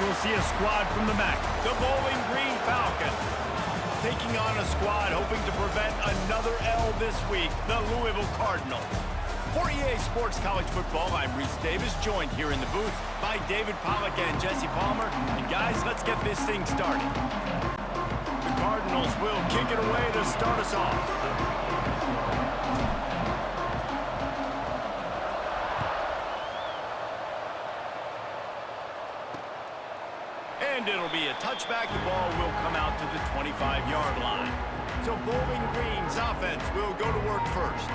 we'll see a squad from the MAC. The Bowling Green Falcons taking on a squad hoping to prevent another L this week, the Louisville Cardinals. For EA Sports College Football, I'm Reese Davis, joined here in the booth by David Pollack and Jesse Palmer. And guys, let's get this thing started. The Cardinals will kick it away to start us off. And it'll be a touchback. The ball will come out to the 25-yard line. So Bowling Green's offense will go to work first.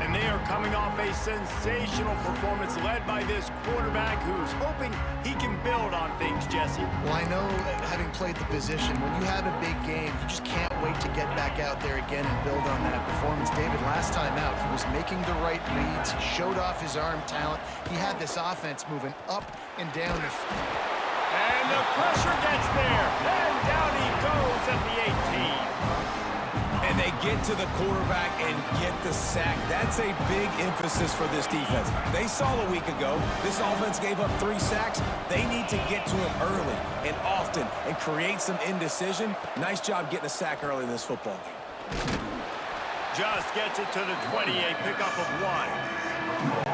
And they are coming off a sensational performance led by this quarterback who's hoping he can build on things, Jesse. Well, I know, having played the position, when you have a big game, you just can't wait to get back out there again and build on that performance. David, last time out, he was making the right reads. He showed off his arm talent. He had this offense moving up and down the field. And the pressure gets there. And down he goes at the 18. And they get to the quarterback and get the sack. That's a big emphasis for this defense. They saw a week ago, this offense gave up 3 sacks. They need to get to him early and often and create some indecision. Nice job getting a sack early in this football game. Just gets it to the 20, a pickup of 1.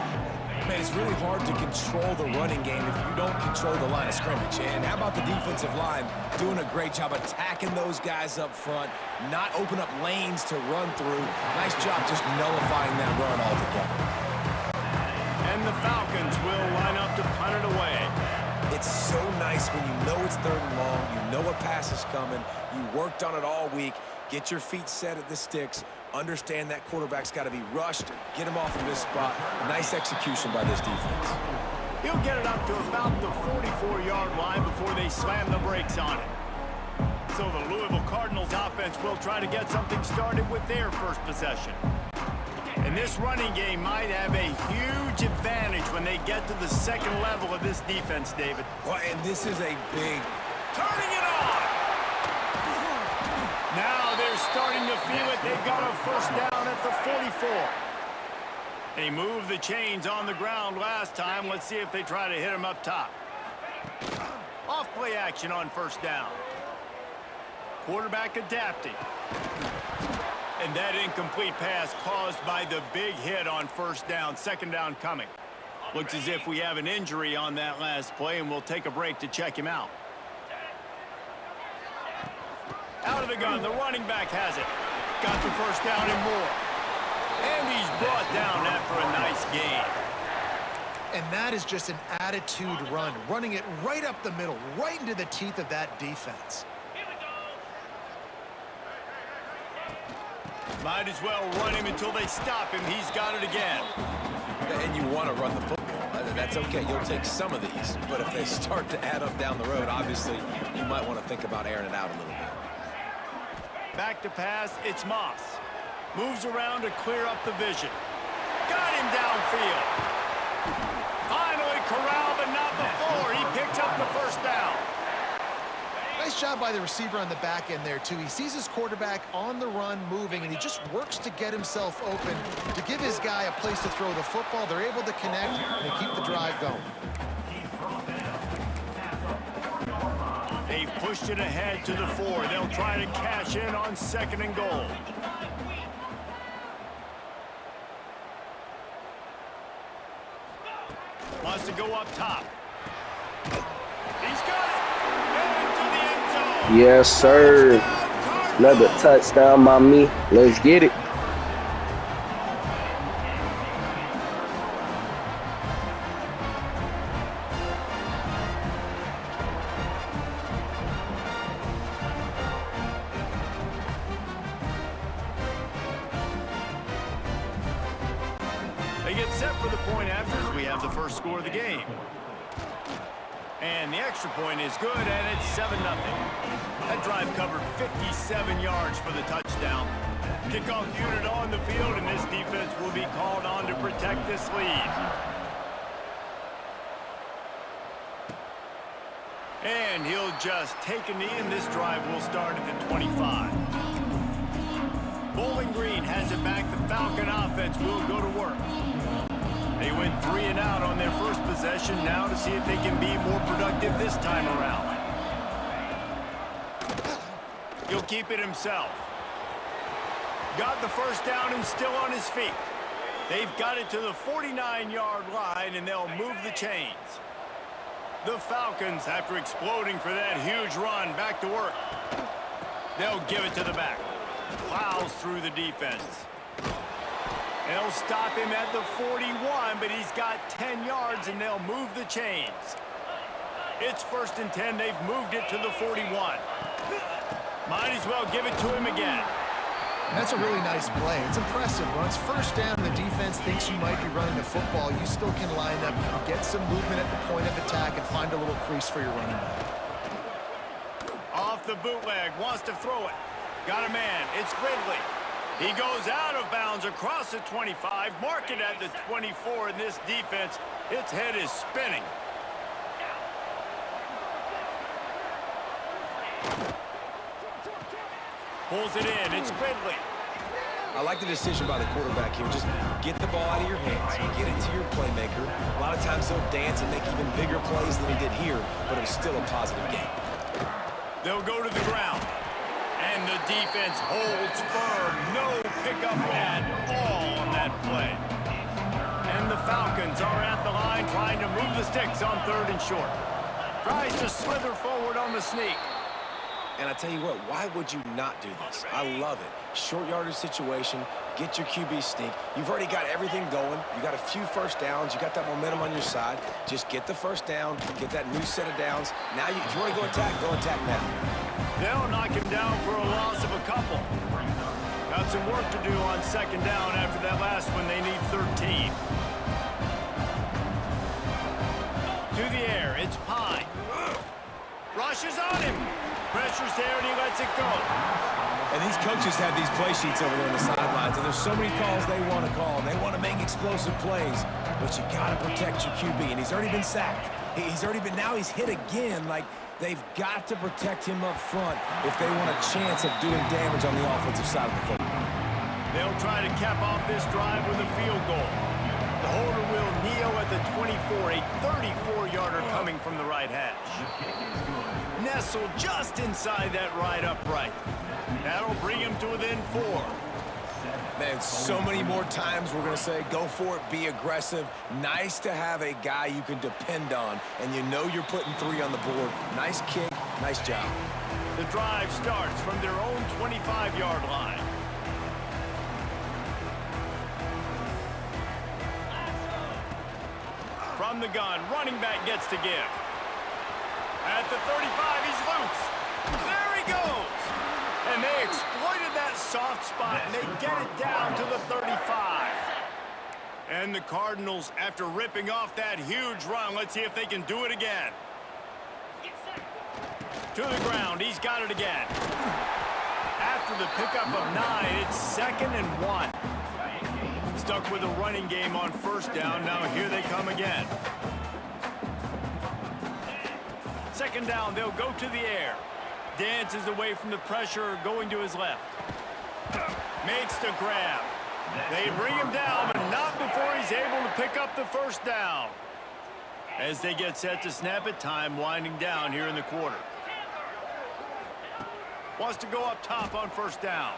Man, it's really hard to control the running game if you don't control the line of scrimmage. And how about the defensive line doing a great job attacking those guys up front, not open up lanes to run through. Nice job just nullifying that run altogether. And the Falcons will line up to punt it away. It's so nice when you know it's 3rd and long, you know a pass is coming, you worked on it all week, get your feet set at the sticks, understand that quarterback's got to be rushed, get him off of his spot. Nice execution by this defense. He'll get it up to about the 44-yard line before they slam the brakes on it. So the Louisville Cardinals offense will try to get something started with their first possession. And this running game might have a huge advantage when they get to the second level of this defense, David. Well, and this is a big... Turning it on! Now they're starting to feel it. They've got a first down at the 44. They moved the chains on the ground last time. Let's see if they try to hit him up top. Off play action on first down. Quarterback adapting. And that incomplete pass caused by the big hit on first down. Second down coming. Looks as if we have an injury on that last play, and we'll take a break to check him out. Out of the gun, the running back has it. Got the first down and more. And he's brought down after a nice gain. And that is just an attitude run, running it right up the middle, right into the teeth of that defense. Might as well run him until they stop him. He's got it again. And you want to run the football. That's okay. You'll take some of these. But if they start to add up down the road, obviously, you might want to think about airing it out a little bit. Back to pass, it's Moss. Moves around to clear up the vision. Got him downfield. Finally corralled, but not before. He picks up the first down. Nice job by the receiver on the back end there, too. He sees his quarterback on the run moving, and he just works to get himself open to give his guy a place to throw the football. They're able to connect, and they keep the drive going. They've pushed it ahead to the 4. They'll try to cash in on 2nd and goal. Wants to go up top. He's got it. Into the end zone. Yes, sir. Another touchdown by me. Let's get it. They get set for the point after as we have the first score of the game. And the extra point is good, and it's 7-0. That drive covered 57 yards for the touchdown. Kickoff unit on the field, and this defense will be called on to protect this lead. And he'll just take a knee, and this drive will start at the 25. Bowling Green has it back. The Falcon offense will go to work. They went 3 and out on their first possession, now to see if they can be more productive this time around. He'll keep it himself. Got the first down and still on his feet. They've got it to the 49-yard line, and they'll move the chains. The Falcons, after exploding for that huge run, back to work. They'll give it to the back. Plows through the defense. They'll stop him at the 41, but he's got 10 yards, and they'll move the chains. It's 1st and 10. They've moved it to the 41. Might as well give it to him again. And that's a really nice play. It's impressive. When it's 1st down, the defense thinks you might be running the football. You still can line up, get some movement at the point of attack, and find a little crease for your running back. Off the bootleg, wants to throw it. Got a man. It's Ridley. He goes out of bounds across the 25, mark it at the 24, and this defense, its head is spinning. Pulls it in. It's Ridley. I like the decision by the quarterback here. Just get the ball out of your hands, get it to your playmaker. A lot of times he'll dance and make even bigger plays than he did here, but it was still a positive game. They'll go to the ground. And the defense holds firm. No pickup at all on that play. And the Falcons are at the line trying to move the sticks on 3rd and short. Tries to slither forward on the sneak. And I tell you what, why would you not do this? I love it. Short yardage situation, get your QB sneak. You've already got everything going. You got a few first downs. You got that momentum on your side. Just get the first down, get that new set of downs. Now, if you want to go attack now. They'll knock him down for a loss of a couple. Got some work to do on 2nd down after that last one. They need 13. To the air, it's Pine. Rushes on him. Pressure's there, and he lets it go. And these coaches have these play sheets over there on the sidelines, and there's so many calls they want to call. They want to make explosive plays, but you got to protect your QB, and he's already been sacked. Now he's hit again. Like, they've got to protect him up front if they want a chance of doing damage on the offensive side of the football. They'll try to cap off this drive with a field goal. The holder will kneel at the 24, a 34-yarder coming from the right hash. Nestled just inside that right upright. That'll bring him to within 4. Man, so many more times we're going to say, go for it, be aggressive. Nice to have a guy you can depend on, and you know you're putting 3 on the board. Nice kick, nice job. The drive starts from their own 25-yard line. From the gun, running back gets to give. At the 35, he's loose. There he goes. And they exploited that soft spot, and they get it down to the 35. And the Cardinals, after ripping off that huge run, let's see if they can do it again. To the ground, he's got it again. After the pickup of 9, it's 2nd and 1. Stuck with a running game on 1st down. Now here they come again. 2nd down, they'll go to the air. Dances away from the pressure, going to his left. Makes the grab. They bring him down, but not before he's able to pick up the 1st down. As they get set to snap it, time winding down here in the quarter. Wants to go up top on 1st down.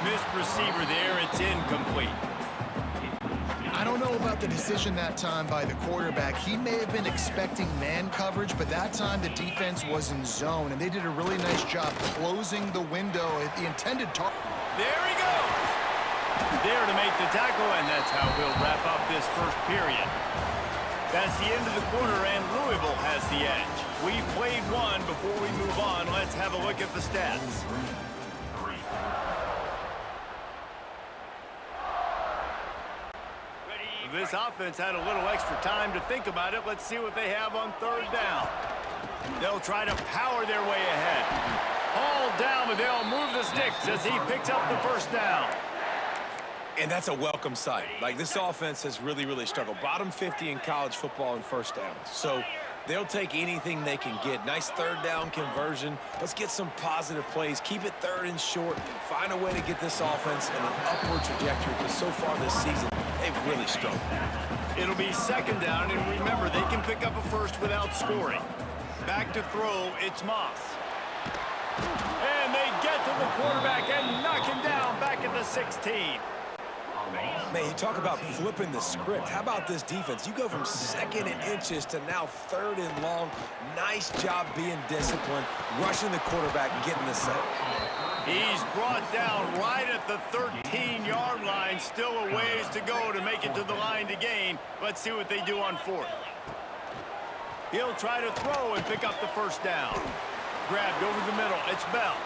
Missed receiver there, it's incomplete. I don't know about the decision that time by the quarterback. He may have been expecting man coverage, but that time the defense was in zone, and they did a really nice job closing the window at the intended target. There he goes. There to make the tackle, and that's how we'll wrap up this 1st period. That's the end of the quarter, and Louisville has the edge. We've played one. Before we move on, let's have a look at the stats. This offense had a little extra time to think about it. Let's see what they have on 3rd down. They'll try to power their way ahead. All down, but they'll move the sticks as he picks up the 1st down. And that's a welcome sight. Like, this offense has really, really struggled. Bottom 50 in college football in 1st downs. So They'll take anything they can get. Nice third down conversion. Let's get some positive plays. Keep it third and short. Find a way to get this offense in an upward trajectory, because so far this season, they've really struggled. It'll be second down, and remember, they can pick up a first without scoring. Back to throw, it's Moss. And they get to the quarterback and knock him down back at the 16. Man, you talk about flipping the script. How about this defense? You go from second and inches to now third and long. Nice job being disciplined, rushing the quarterback, getting the sack. He's brought down right at the 13-yard line. Still a ways to go to make it to the line to gain. Let's see what they do on fourth. He'll try to throw and pick up the first down. Grabbed over the middle. It's Bell.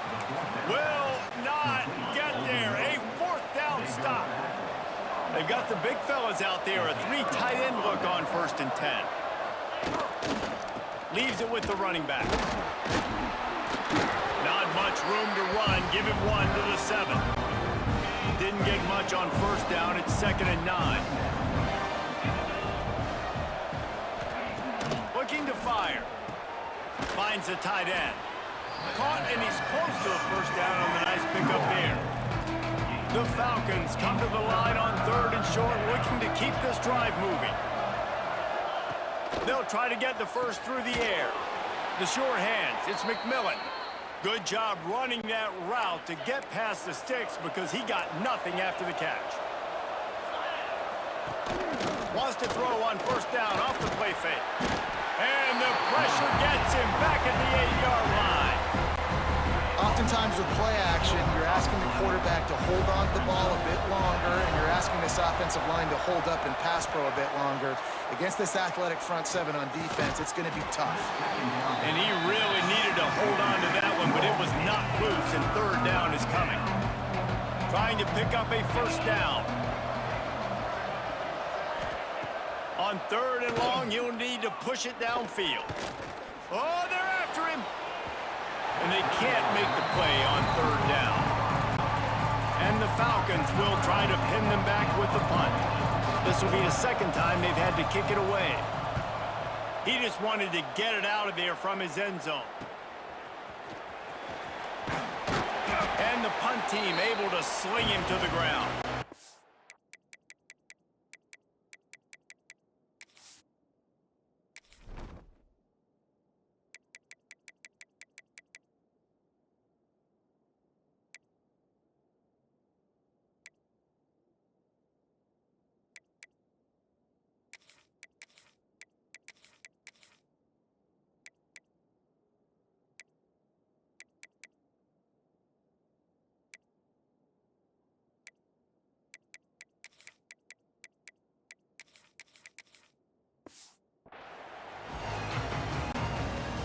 Will not get there. A fourth down stop. They've got the big fellas out there. A 3 tight end look on 1st and 10. Leaves it with the running back. Not much room to run. Give him 1 to the 7. Didn't get much on 1st down. It's 2nd and 9. Looking to fire. Finds the tight end. Caught, and he's close to a first down on the nice pickup there. The Falcons come to the line on 3rd and short, looking to keep this drive moving. They'll try to get the first through the air. The sure hands, it's McMillan. Good job running that route to get past the sticks, because he got nothing after the catch. Wants to throw on 1st down off the play fake. And the pressure gets him back at the 8-yard line. Oftentimes with play action, you're asking the quarterback to hold on to the ball a bit longer, and you're asking this offensive line to hold up and pass pro a bit longer. Against this athletic front 7 on defense, it's going to be tough. And he really needed to hold on to that one, but it was not loose, and 3rd down is coming. Trying to pick up a first down. On 3rd and long, you'll need to push it downfield. Oh, they're after him. And they can't make the play on 3rd down. And the Falcons will try to pin them back with the punt. This will be the 2nd time they've had to kick it away. He just wanted to get it out of there from his end zone. And the punt team able to sling him to the ground.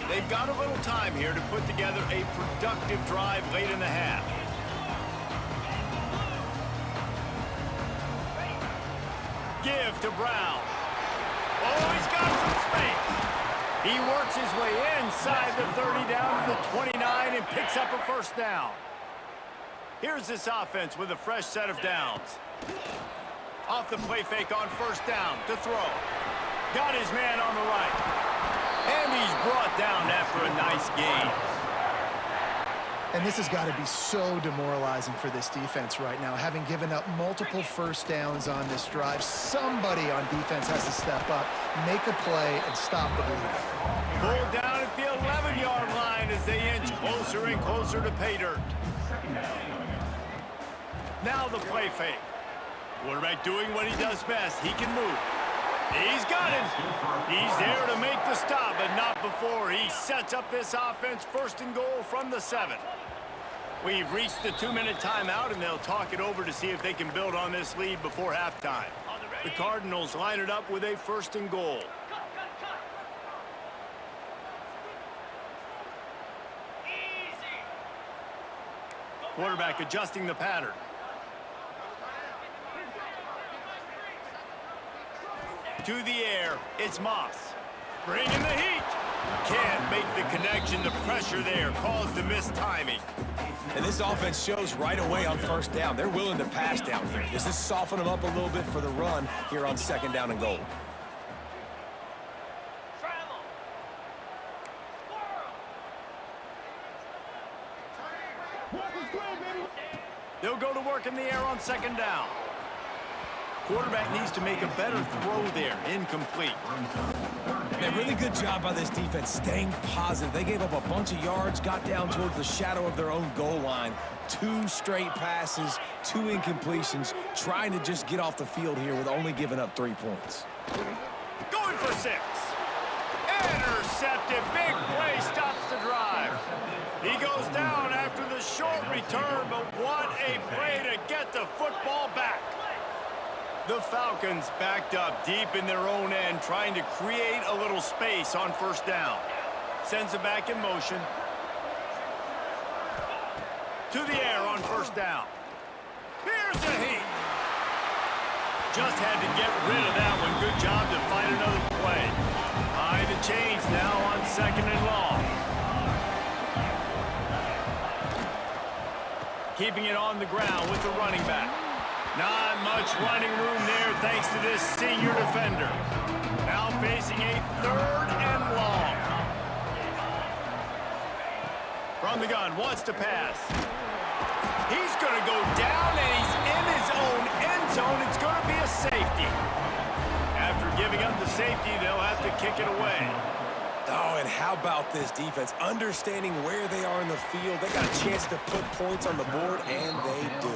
They've got a little time here to put together a productive drive late in the half. Give to Brown. Oh, he's got some space. He works his way inside the 30 down to the 29 and picks up a first down. Here's this offense with a fresh set of downs. Off the play fake on 1st down to throw. Got his man on the right. And he's brought down after a nice gain. And this has got to be so demoralizing for this defense right now. Having given up multiple first downs on this drive, somebody on defense has to step up, make a play, and stop the bleeding. Pulled down at the 11-yard line as they inch closer and closer to pay dirt. Now the play fake. Quarterback doing what he does best. He can move. He's got it. He's there to make the stop, but not before he sets up this offense 1st and goal from the 7. We've reached the 2-minute timeout, and they'll talk it over to see if they can build on this lead before halftime. The Cardinals line it up with a 1st and goal. Quarterback adjusting the pattern. To the air, it's Moss. Bringing the heat. Can't make the connection. The pressure there caused the missed timing. And this offense shows right away on 1st down. They're willing to pass down here. Does this soften them up a little bit for the run here on 2nd down and goal? They'll go to work in the air on second down. Quarterback needs to make a better throw there. Incomplete. A really good job by this defense staying positive. They gave up a bunch of yards, got down towards the shadow of their own goal line. 2 straight passes, 2 incompletions, trying to just get off the field here with only giving up 3 points. Going for 6. Intercepted. Big play stops the drive. He goes down after the short return, but what a play to get the football back. The Falcons backed up deep in their own end, trying to create a little space on first down. Sends it back in motion. To the air on first down. Here's a heat. Just had to get rid of that one. Good job to find another play. High the chains now on second and long. Keeping it on the ground with the running back. Not much running room there thanks to this senior defender. Now facing a third and long. From the gun, wants to pass. He's going to go down, and he's in his own end zone. It's going to be a safety. After giving up the safety, they'll have to kick it away. Oh, and how about this defense? Understanding where they are in the field. They got a chance to put points on the board, and they do.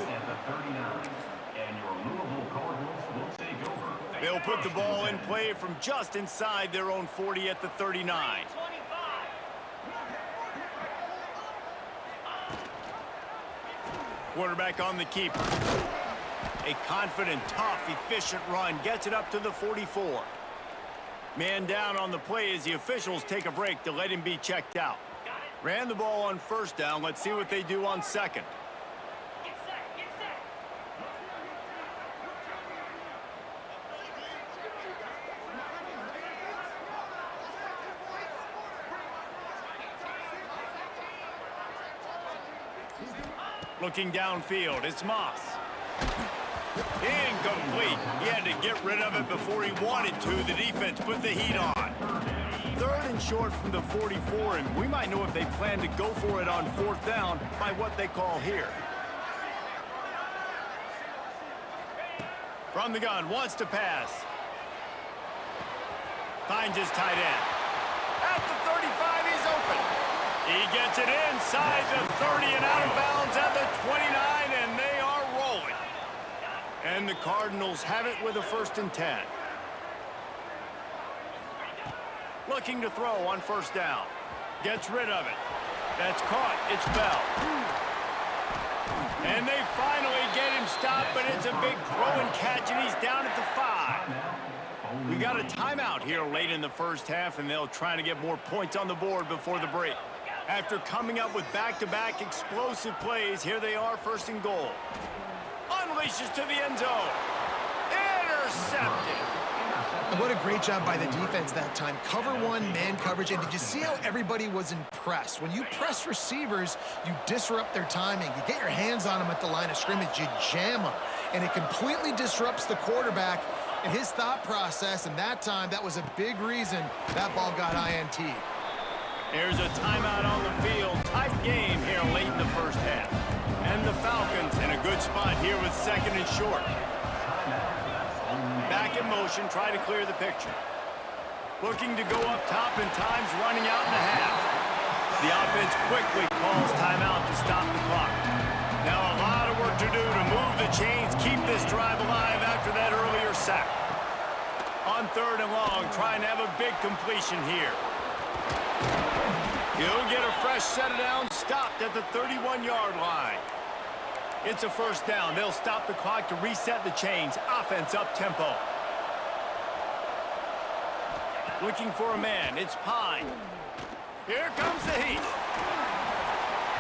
They'll put the ball in play from just inside their own 40 at the 39. Quarterback on the keeper. A confident, tough, efficient run gets it up to the 44. Man down on the play as the officials take a break to let him be checked out. Ran the ball on first down. Let's see what they do on second. Looking downfield, it's Moss. Incomplete. He had to get rid of it before he wanted to. The defense put the heat on. Third and short from the 44, and we might know if they plan to go for it on fourth down by what they call here. From the gun, wants to pass. Finds his tight end. At the 35, he's open. He gets it inside the 30 and out of bounds at the 29, and they are rolling. And the Cardinals have it with a 1st and 10. Looking to throw on first down. Gets rid of it. That's caught. It's Bell. And they finally get him stopped, but it's a big throw and catch, and he's down at the 5. We got a timeout here late in the first half, and they'll try to get more points on the board before the break. After coming up with back-to-back explosive plays, here they are, 1st and goal. Unleashes to the end zone. Intercepted. What a great job by the defense that time. Cover 1, man coverage, and did you see how everybody was impressed? When you press receivers, you disrupt their timing. You get your hands on them at the line of scrimmage, you jam them, and it completely disrupts the quarterback and his thought process, and that time, that was a big reason that ball got INT'd. Here's a timeout on the field. Tight game here late in the first half. And the Falcons in a good spot here with 2nd and short. Back in motion, try to clear the picture. Looking to go up top, and time's running out in the half. The offense quickly calls timeout to stop the clock. Now a lot of work to do to move the chains, keep this drive alive after that earlier sack. On 3rd and long, trying to have a big completion here. He'll get a fresh set of downs, stopped at the 31-yard line. It's a 1st down. They'll stop the clock to reset the chains. Offense up-tempo. Looking for a man. It's Pine. Here comes the heat.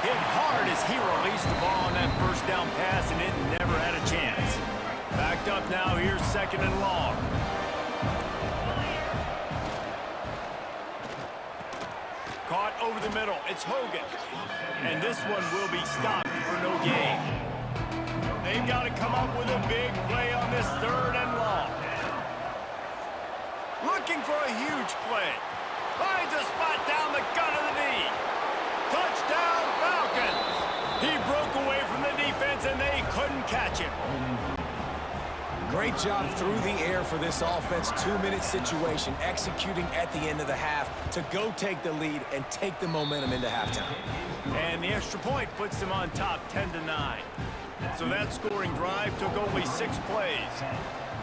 Hit hard as he released the ball on that 1st down pass, and it never had a chance. Backed up now. Here's 2nd and long. Caught over the middle. It's Hogan. And this one will be stopped for no gain. They've got to come up with a big play on this 3rd and long. Looking for a huge play. Finds a spot down the gut of the knee. Touchdown, Falcons. He Great job through the air for this offense. 2-minute situation, executing at the end of the half to go take the lead and take the momentum into halftime. And the extra point puts them on top 10-9. So that scoring drive took only 6 plays.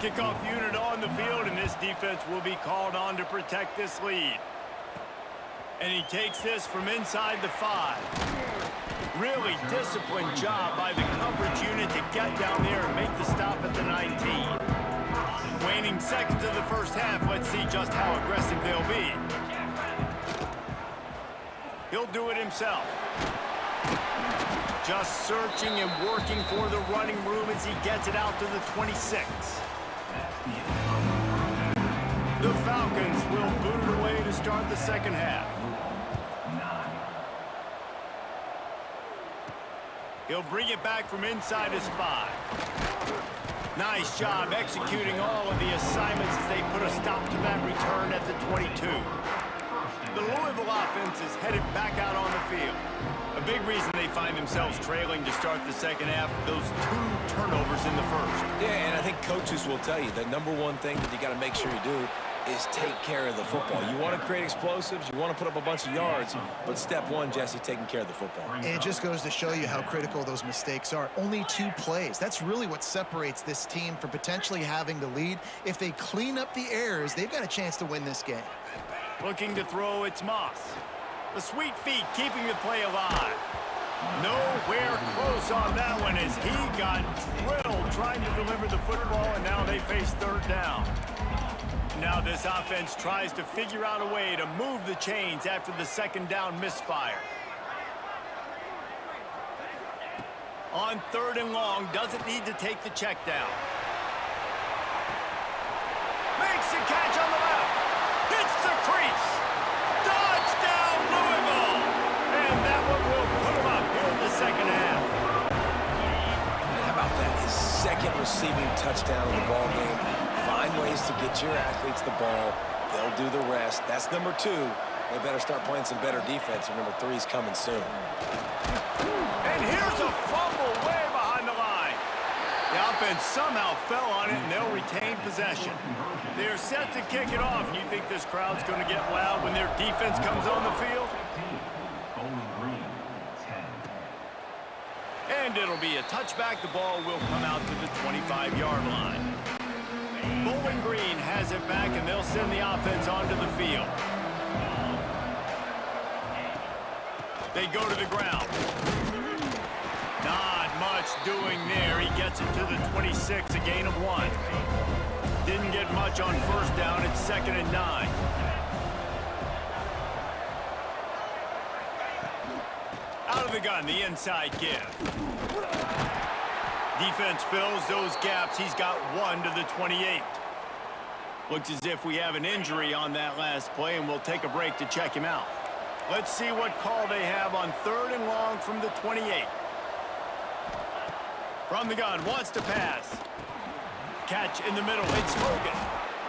Kickoff unit on the field, and this defense will be called on to protect this lead. And he takes this from inside the 5. Really disciplined job by the coverage unit to get down there and make the stop at the 19. Waning seconds of the first half, let's see just how aggressive they'll be. He'll do it himself. Just searching and working for the running room as he gets it out to the 26. The Falcons will boot it away to start the second half. He'll bring it back from inside his 5. Nice job executing all of the assignments as they put a stop to that return at the 22. The Louisville offense is headed back out on the field. A big reason they find themselves trailing to start the second half, those 2 turnovers in the first. Yeah, and I think coaches will tell you the number one thing that you got to make sure you do is take care of the football. You want to create explosives, you want to put up a bunch of yards, but step one, Jesse, taking care of the football. And it just goes to show you how critical those mistakes are. Only 2 plays. That's really what separates this team from potentially having the lead. If they clean up the errors, they've got a chance to win this game. Looking to throw, it's Moss. The sweet feet keeping the play alive. Nowhere close on that one as he got drilled trying to deliver the football, and now they face 3rd down. Now this offense tries to figure out a way to move the chains after the 2nd down misfire. On 3rd and long, doesn't need to take the check down. Makes the catch on the left. Hits the crease. Touchdown, Louisville. And that one will put him up here in the second half. And how about that? His 2nd receiving touchdown of the ball game. Find ways to get your athletes the ball. They'll do the rest. That's number 2. They better start playing some better defense, and number 3 is coming soon. And here's a fumble way behind the line. The offense somehow fell on it, and they'll retain possession. They're set to kick it off, and you think this crowd's going to get loud when their defense comes on the field? And it'll be a touchback. The ball will come out to the 25-yard line. Bowling Green has it back, and they'll send the offense onto the field. They go to the ground. Not much doing there. He gets it to the 26, a gain of 1. Didn't get much on 1st down. It's 2nd and 9. Out of the gun, the inside give. Defense fills those gaps. He's got 1 to the 28. Looks as if we have an injury on that last play, and we'll take a break to check him out. Let's see what call they have on 3rd and long from the 28. From the gun, wants to pass. Catch in the middle, it's Hogan.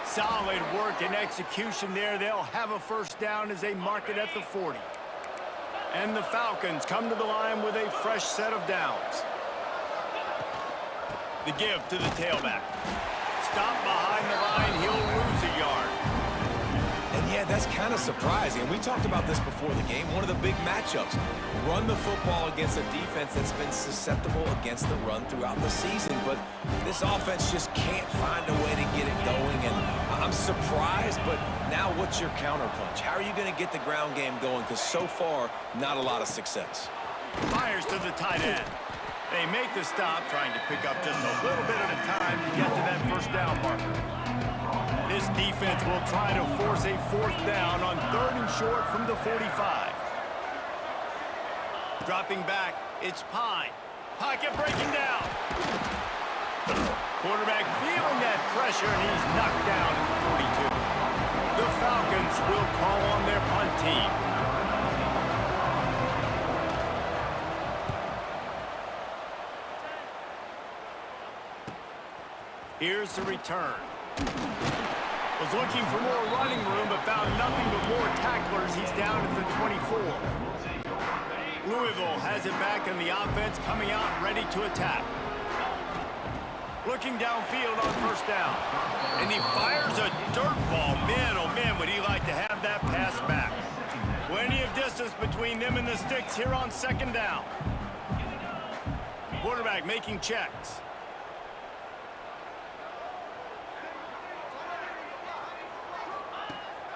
Solid work and execution there. They'll have a 1st down as they mark it at the 40. And the Falcons come to the line with a fresh set of downs. The give to the tailback. Stop behind the line, he'll lose a yard. And yeah, that's kind of surprising. And we talked about this before the game. One of the big matchups. Run the football against a defense that's been susceptible against the run throughout the season. But this offense just can't find a way to get it going. And I'm surprised, but now what's your counterpunch? How are you going to get the ground game going? Because so far, not a lot of success. Fires to the tight end. They make the stop, trying to pick up just a little bit at a time to get to that 1st down marker. This defense will try to force a 4th down on 3rd and short from the 45. Dropping back, it's Pine. Pocket breaking down. Quarterback feeling that pressure, and he's knocked down at the 42. The Falcons will call on their punt team. Here's the return. Was looking for more running room, but found nothing but more tacklers. He's down at the 24. Louisville has it back, and the offense coming out ready to attack. Looking downfield on first down. And he fires a dirt ball. Man, oh man, would he like to have that pass back. Plenty of distance between them and the sticks here on second down. Quarterback making checks.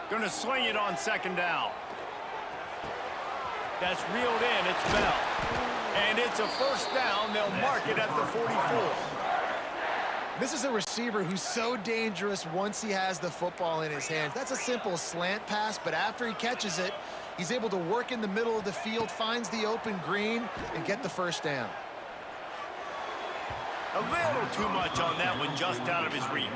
Gonna sling it on second down. That's reeled in, it's Bell. And it's a first down, they'll mark it at the 44. This is a receiver who's so dangerous once he has the football in his hands. That's a simple slant pass, but after he catches it, he's able to work in the middle of the field, finds the open green, and get the first down. A little too much on that one, just out of his reach.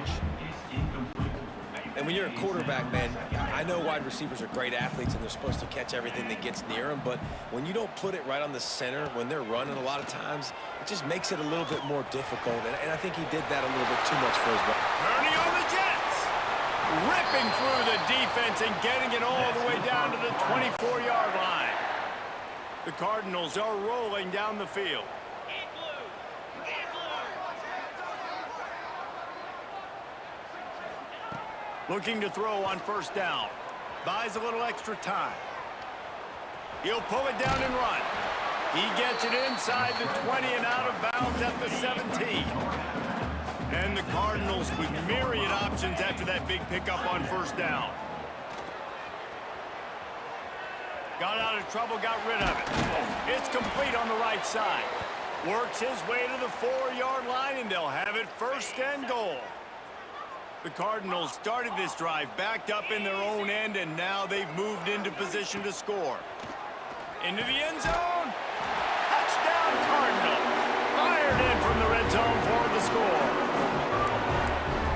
And when you're a quarterback, man, I know wide receivers are great athletes and they're supposed to catch everything that gets near them, but when you don't put it right on the center, when they're running a lot of times, it just makes it a little bit more difficult, and I think he did that a little bit too much for his way. Turning on the Jets. Ripping through the defense and getting it all the way down to the 24-yard line. The Cardinals are rolling down the field. Looking to throw on first down. Buys a little extra time. He'll pull it down and run. He gets it inside the 20 and out of bounds at the 17. And the Cardinals with myriad options after that big pickup on first down. Got out of trouble, got rid of it. It's complete on the right side. Works his way to the 4-yard line, and they'll have it first and goal. The Cardinals started this drive backed up in their own end, and now they've moved into position to score. Into the end zone. Touchdown, Cardinals. Fired in from the red zone for the score.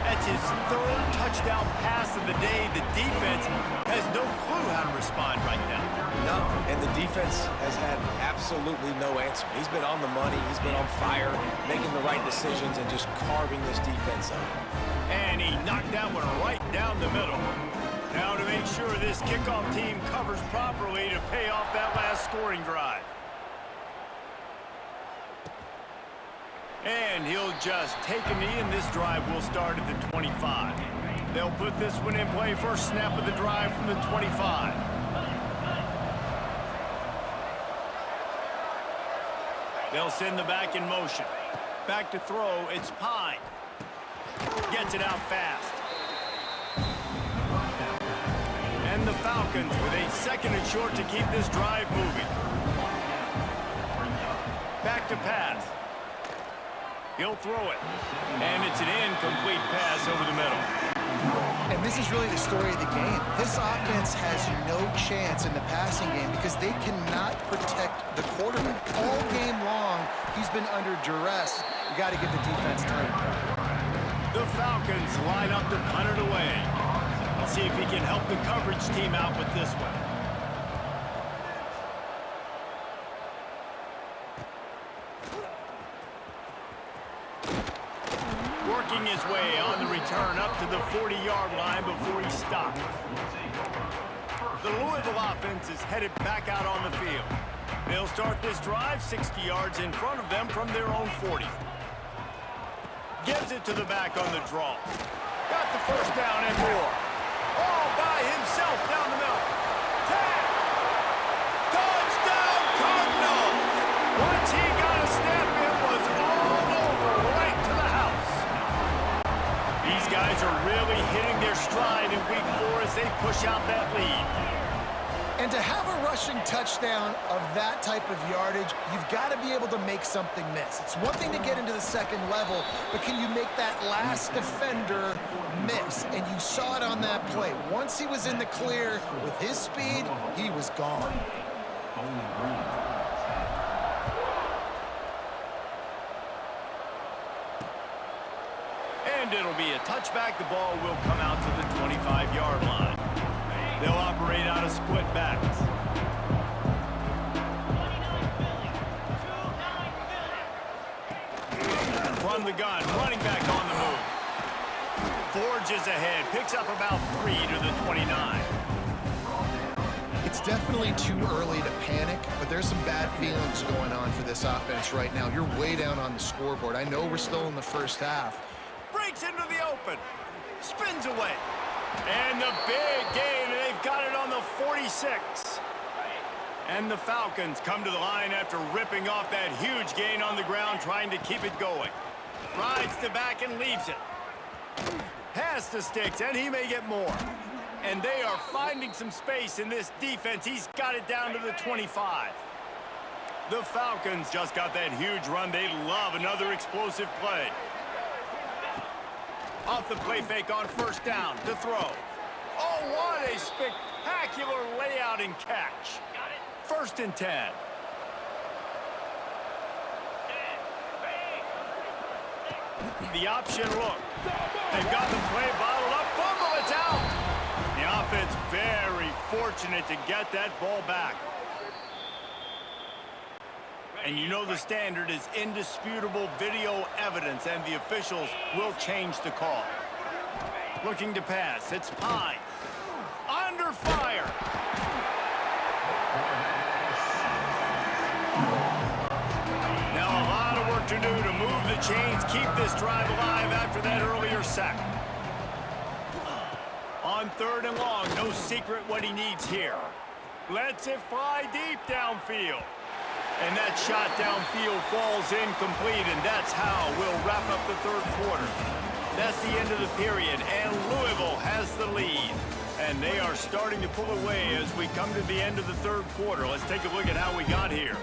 That's his third touchdown pass of the day. The defense has no clue how to respond right now. No, and the defense has had absolutely no answer. He's been on the money. He's been on fire, making the right decisions and just carving this defense up. And he knocked that one right down the middle. Now to make sure this kickoff team covers properly to pay off that last scoring drive. And he'll just take a knee, and this drive will start at the 25. They'll put this one in play first snap of the drive from the 25. They'll send the back in motion. Back to throw, it's Pine. Gets it out fast. And the Falcons with a second and short to keep this drive moving. Back to pass. He'll throw it. And it's an incomplete pass over the middle. And this is really the story of the game. This offense has no chance in the passing game because they cannot protect the quarterback. All game long, he's been under duress. You got to give the defense time. The Falcons line up to punt it away. Let's see if he can help the coverage team out with this one. Working his way on the return up to the 40-yard line before he stopped. The Louisville offense is headed back out on the field. They'll start this drive 60 yards in front of them from their own 40. Gives it to the back on the draw. Got the first down and more. All by himself down the middle. Tag! Touchdown, Cardinals! Once he got a step, it was all over, right to the house. These guys are really hitting their stride in week 4 as they push out that lead. And to have a rushing touchdown of that type of yardage, you've got to be able to make something miss. It's one thing to get into the second level, but can you make that last defender miss? And you saw it on that play. Once he was in the clear with his speed, he was gone. And it'll be a touchback. The ball will come out to the 25-yard line. They'll operate out of split backs. From the gun, running back on the move. Forges ahead, picks up about 3 to the 29. It's definitely too early to panic, but there's some bad feelings going on for this offense right now. You're way down on the scoreboard. I know we're still in the first half. Breaks into the open. Spins away. And the big gain, and they've got it on the 46. And the Falcons come to the line after ripping off that huge gain on the ground, trying to keep it going. Rides the back and leaves it. Has the sticks, and he may get more. And they are finding some space in this defense. He's got it down to the 25. The Falcons just got that huge run. They love another explosive play. Off the play fake on first down to throw. Oh, what a spectacular layout and catch. First and 10. The option look. They've got the play bottled up. Fumble, it's out. The offense very fortunate to get that ball back. And you know the standard is indisputable video evidence, and the officials will change the call. Looking to pass. It's Pine. Under fire. Now a lot of work to do to move the chains, keep this drive alive after that earlier sack. On third and long, no secret what he needs here. Lets it fly deep downfield. And that shot downfield falls incomplete, and that's how we'll wrap up the third quarter. That's the end of the period, and Louisville has the lead. And they are starting to pull away as we come to the end of the third quarter. Let's take a look at how we got here.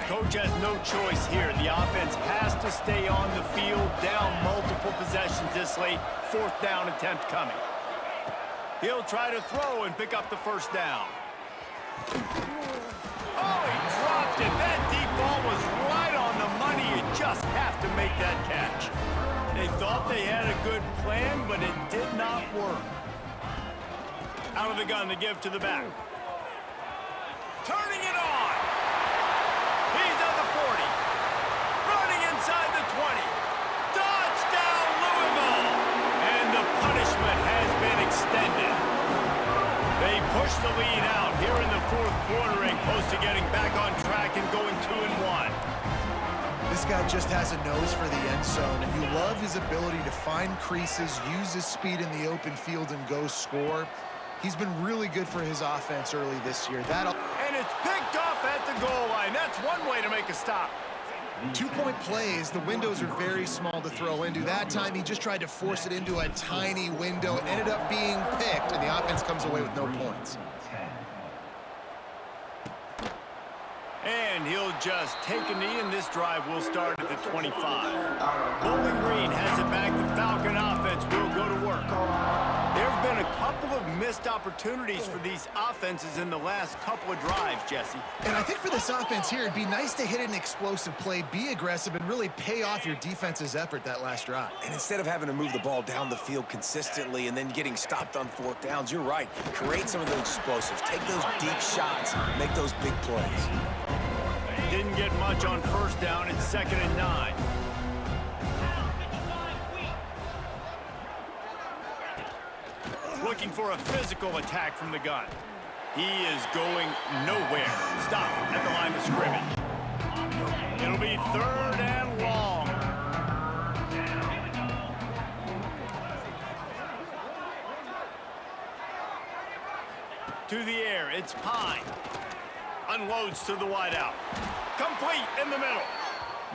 Coach has no choice here. The offense has to stay on the field, down multiple possessions this late. Fourth down attempt coming. He'll try to throw and pick up the first down. Oh, he dropped it. That deep ball was right on the money. You just have to make that catch. They thought they had a good plan, but it did not work. Out of the gun to give to the back. Turning it on. He's at the 40. Running inside the 20. Touchdown, Louisville. And the punishment has been extended. They push the lead out here in the fourth quarter and close to getting back on track and going 2-1. This guy just has a nose for the end zone, and you love his ability to find creases, use his speed in the open field, and go score. He's been really good for his offense early this year. And it's picked off at the goal line. That's one way to make a stop. 2-point plays, the windows are very small to throw into. That time, he just tried to force it into a tiny window. It ended up being picked, and the offense comes away with no points. And he'll just take a knee, and this drive will start at the 25. Bowling Green has it back. The Falcon offense will go to work. There have been a couple of missed opportunities for these offenses in the last couple of drives, Jesse. And I think for this offense here, it'd be nice to hit an explosive play, be aggressive, and really pay off your defense's effort that last drive. And instead of having to move the ball down the field consistently and then getting stopped on fourth downs, you're right. Create some of those explosives. Take those deep shots. Make those big plays. Didn't get much on first down. It's 2nd and 9. Looking for a physical attack from the gun. He is going nowhere. Stop at the line of scrimmage. It'll be 3rd and long. To the air, it's Pine. Unloads to the wideout. Complete in the middle.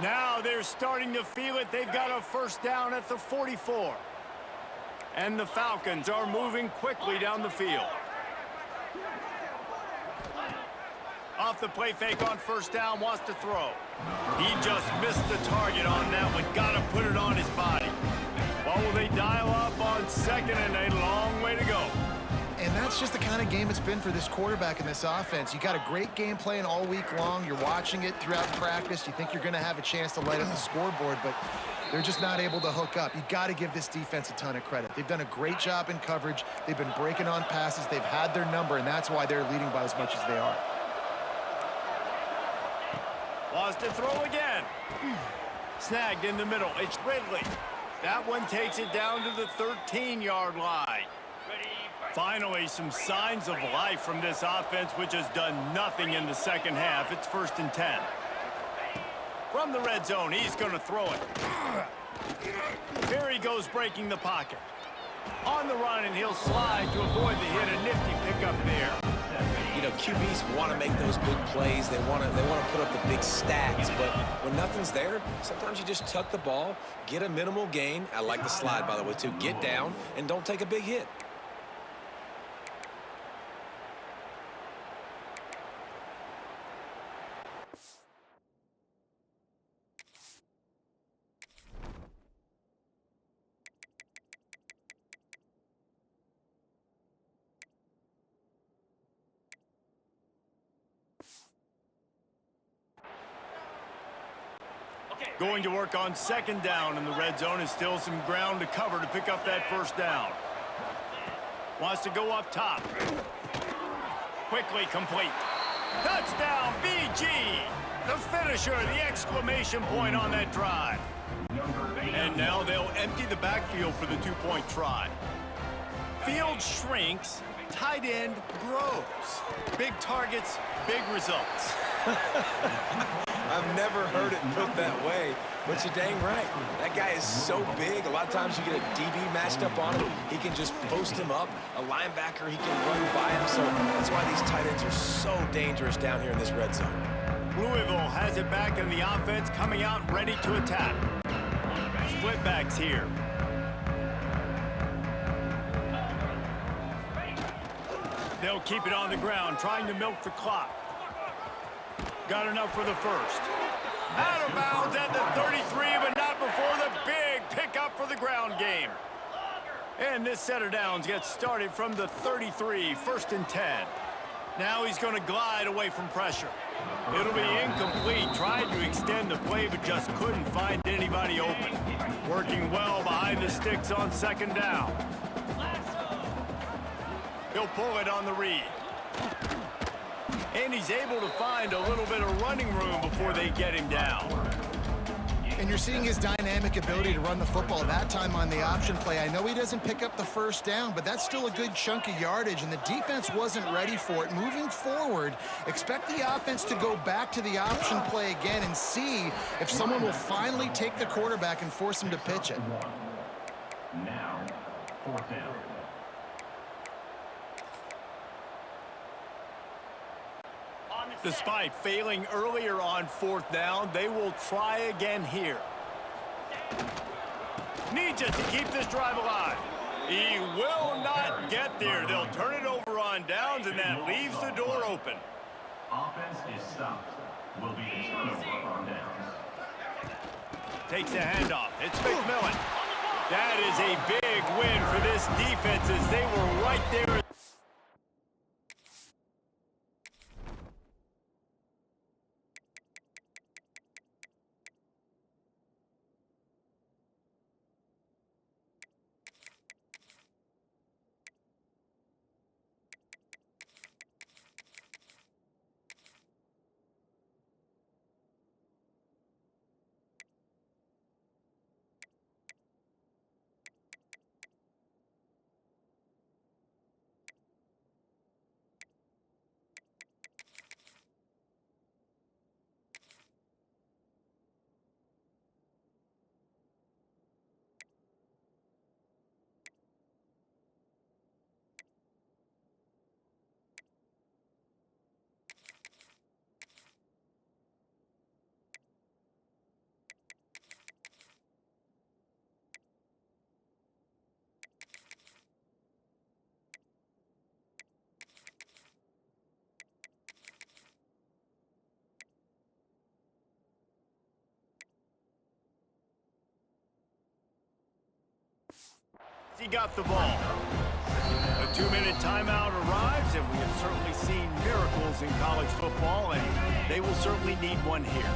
Now they're starting to feel it. They've got a first down at the 44. And the Falcons are moving quickly down the field. Off the play fake on first down, wants to throw. He just missed the target on that one. Got to put it on his body. Well, will they dial up on 2nd and a long way to go? And that's just the kind of game it's been for this quarterback and this offense. You got a great game plan all week long. You're watching it throughout practice. You think you're going to have a chance to light up the scoreboard, but they're just not able to hook up. You got to give this defense a ton of credit. They've done a great job in coverage. They've been breaking on passes. They've had their number, and that's why they're leading by as much as they are. Wants to throw again. Snagged in the middle. It's Ridley. That one takes it down to the 13-yard line. Finally, some signs of life from this offense, which has done nothing in the second half. It's 1st and 10. From the red zone, he's going to throw it. Here he goes, breaking the pocket. On the run, and he'll slide to avoid the hit. A nifty pickup there. You know, QBs want to make those big plays. They want to put up the big stats. But when nothing's there, sometimes you just tuck the ball, get a minimal gain. I like the slide, by the way, too. Get down and don't take a big hit. Going to work on 2nd down in the red zone, and still some ground to cover to pick up that 1st down. Wants to go up top. Quickly complete. Touchdown, BG! The finisher, the exclamation point on that drive. And now they'll empty the backfield for the 2-point try. Field shrinks, tight end grows. Big targets, big results. I've never heard it put that way, but you're dang right. That guy is so big. A lot of times you get a DB matched up on him. He can just post him up. A linebacker, he can run by him. So that's why these tight ends are so dangerous down here in this red zone. Louisville has it back in the offense, coming out ready to attack. Split backs here. They'll keep it on the ground, trying to milk the clock. Got enough for the 1st. Out of bounds at the 33, but not before the big pickup for the ground game. And this set of downs gets started from the 33, 1st and 10. Now he's going to glide away from pressure. It'll be incomplete. Tried to extend the play, but just couldn't find anybody open. Working well behind the sticks on 2nd down. He'll pull it on the read. And he's able to find a little bit of running room before they get him down. And you're seeing his dynamic ability to run the football, that time on the option play. I know he doesn't pick up the 1st down, but that's still a good chunk of yardage, and the defense wasn't ready for it. Moving forward, expect the offense to go back to the option play again and see if someone will finally take the quarterback and force him to pitch it. Now, 4th down. Despite failing earlier on 4th down, they will try again here. Needs it to keep this drive alive. He will not get there. They'll turn it over on downs, and that leaves the door open. Offense is stopped. Will be a turnover on downs. Takes the handoff. It's McMillan. That is a big win for this defense as they were right there. He got the ball. A 2-minute timeout arrives, and we have certainly seen miracles in college football, and they will certainly need one here.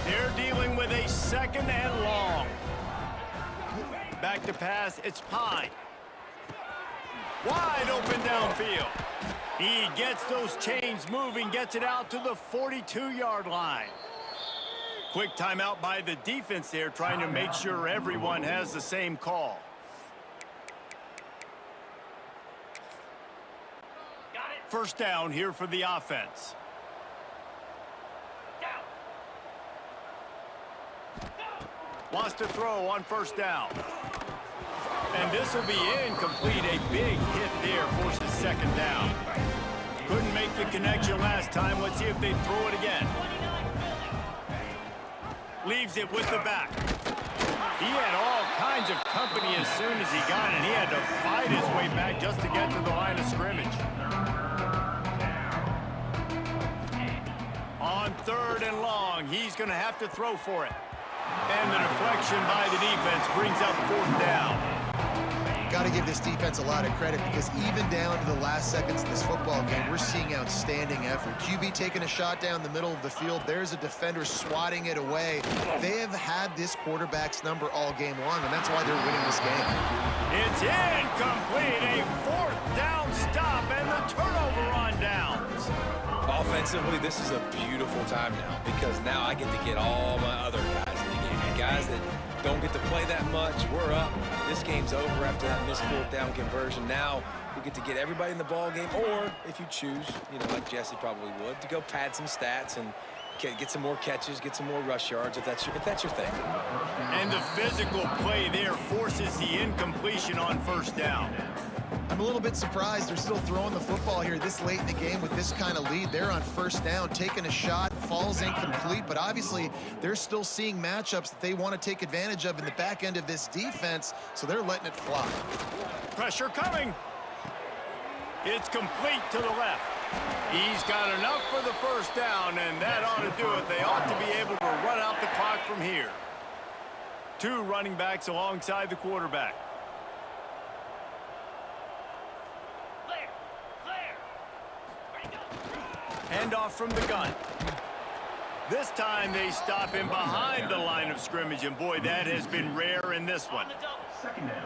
They're dealing with a 2nd and long. Back to pass, it's Pine. Wide open downfield. He gets those chains moving, gets it out to the 42-yard line. Quick timeout by the defense there, trying to make sure everyone has the same call. First down here for the offense. Wants to throw on first down. And this will be incomplete. A big hit there forces second down. Couldn't make the connection last time. Let's see if they throw it again. Leaves it with the back. He had all kinds of company as soon as he got it, and he had to fight his way back just to get to the line of scrimmage. On 3rd and long, he's going to have to throw for it. And the deflection by the defense brings up 4th down. Got to give this defense a lot of credit because even down to the last seconds of this football game, we're seeing outstanding effort. QB taking a shot down the middle of the field. There's a defender swatting it away. They have had this quarterback's number all game long, and that's why they're winning this game. It's incomplete. A 4th down stop and the turnover on downs. Offensively, this is a beautiful time now because now I get to get all my other guys in the game. Guys that don't get to play that much. We're up. This game's over after that missed 4th down conversion. Now we get to get everybody in the ball game, or if you choose, like Jesse probably would, to go pad some stats and get some more catches, get some more rush yards if that's your thing. And the physical play there forces the incompletion on first down. I'm a little bit surprised they're still throwing the football here this late in the game with this kind of lead. They're on first down, taking a shot, falls incomplete, but obviously they're still seeing matchups that they want to take advantage of in the back end of this defense, so they're letting it fly. Pressure coming. It's complete to the left. He's got enough for the first down, and that ought to do it. They ought to be able to run out the clock from here. 2 running backs alongside the quarterback. Hand off from the gun. This time they stop him behind the line of scrimmage, and boy, that has been rare in this one.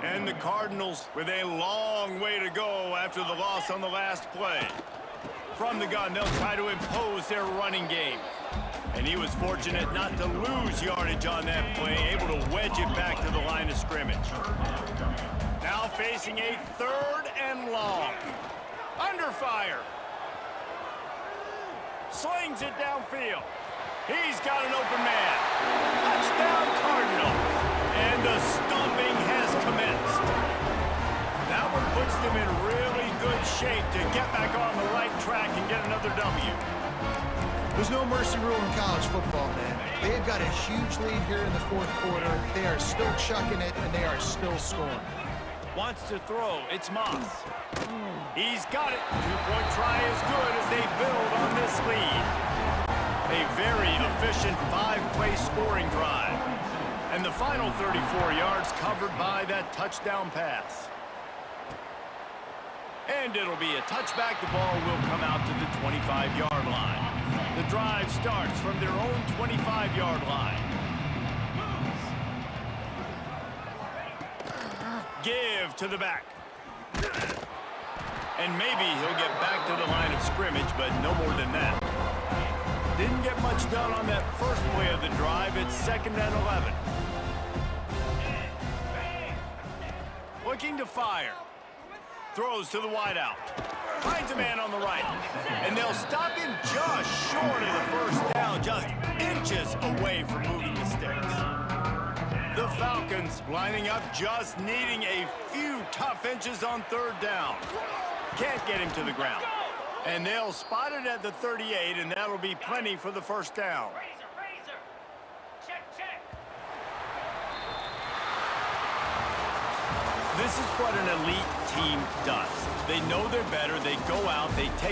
And the Cardinals with a long way to go after the loss on the last play. From the gun, they'll try to impose their running game. And he was fortunate not to lose yardage on that play, able to wedge it back to the line of scrimmage. Now facing a 3rd and long. Under fire. Slings it downfield. He's got an open man. Touchdown Cardinals. And the stomping has commenced. That one puts them in really good shape to get back on the right track and get another W. There's no mercy rule in college football, man. They've got a huge lead here in the 4th quarter. They are still chucking it, and they are still scoring. Wants to throw. It's Moss. He's got it. 2-point try is good as they build on this lead. A very efficient 5-play scoring drive. And the final 34 yards covered by that touchdown pass. And it'll be a touchback. The ball will come out to the 25-yard line. The drive starts from their own 25-yard line. Give to the back. And maybe he'll get back to the line of scrimmage, but no more than that. Didn't get much done on that first play of the drive. It's 2nd and 11. Looking to fire. Throws to the wideout. Finds a man on the right. And they'll stop him just short of the first down, just inches away from moving the sticks. The Falcons lining up, just needing a few tough inches on 3rd down. Can't get him to the ground. And they'll spot it at the 38, and that'll be plenty for the first down. This is what an elite team does. They know they're better. They go out, they take